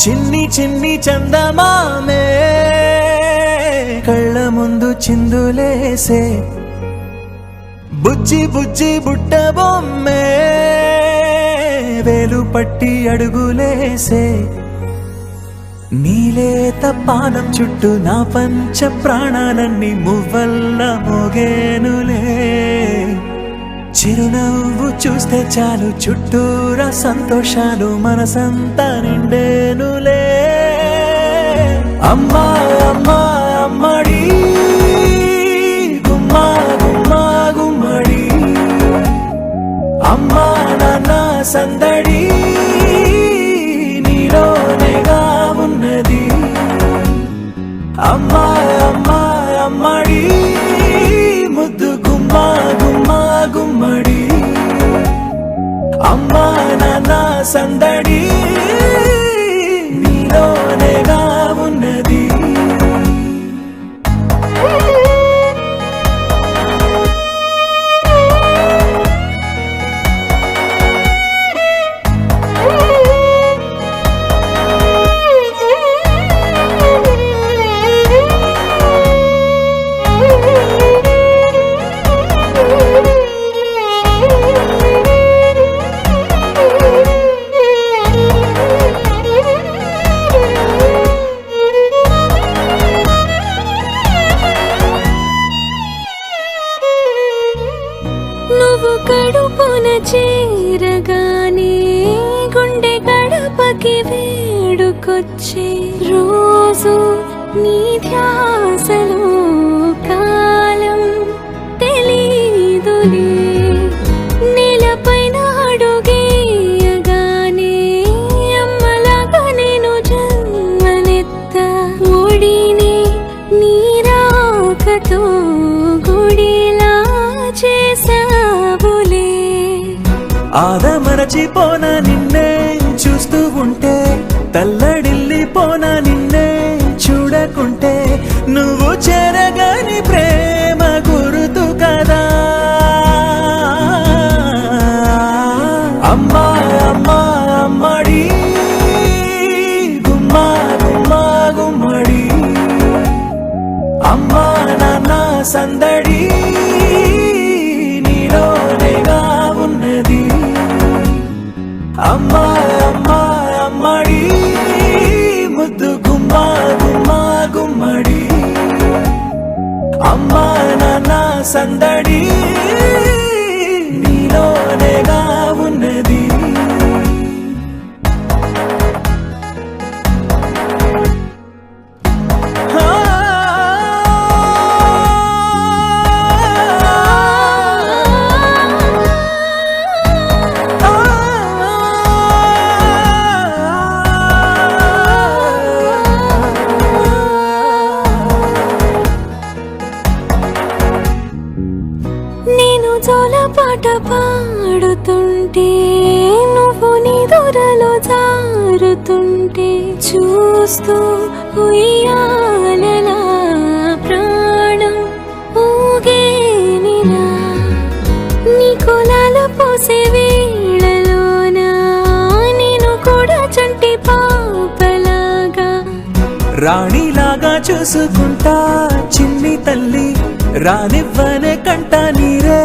చిన్ని చిన్ని చందమామే కళ్ళ ముందు చిందులేసే బుజ్జి బుజ్జి బుట్ట బొమ్మే వేలు పట్టి అడుగులేసే నీలేత పానం చుట్టూ నా పంచ ప్రాణాలన్నీ మువ్వల్ల మోగేనులే చిరునవ్వు చూస్తే చాలు చుట్టూరా సంతోషాలు మనసంతా నిండేనులే అమ్మా అమ్మా అమ్మడి గుమ్మా గుమ్మా గుమ్మడి అమ్మా నాన్న సందడి నీలోనేగా ఉన్నది అమ్మా అమ్మా అమ్మడి ముద్దు గుమ్మా గుమ్మా గుమ్మడి అమ్మా నాన్న సందడి నీలోనేగా ఉన్నది నువ్వు కడుపున చేరగానే గుండె గడపకి వేడుకొచ్చే రోజు నీ ధ్యాసలో కాలం తెలీదులే నేలపైన అడుగేయగానే అమ్మలాగా నేను జన్మనెత్త ఒడిని నీ రాకతో గుడిలా చేసావులే ఆదమరచిపోనా నిన్నే చూస్తూ ఉంటే తల్లడిల్లిపోనా నిన్నే చూడకుంటే నువ్వు చెరగని ప్రేమ గురుతు కదా అమ్మా అమ్మా అమ్మడి గుమ్మా గుమ్మా గుమ్మడి అమ్మా నాన్న సందడి నీలోనేగా ఉన్నది అమ్మా అమ్మా అమ్మడి ముద్దు గుమ్మా గుమ్మా గుమ్మడి అమ్మా నాన్న సందడి నీలోనేగా ఉన్నది నేను జోలపాట పాడుతుంటే నువ్వు నీ దూరలో జారుతుంటే చూస్తూ ఉయ్యాలలా ప్రాణం ఊగేనిలా నీ కులాల పోసే వేళలోనా నేను కూడా చంటి పాపలాగా రాణిలాగా చూసుకుంటా చిన్ని తల్లి రానివ్వనే కంట నీరే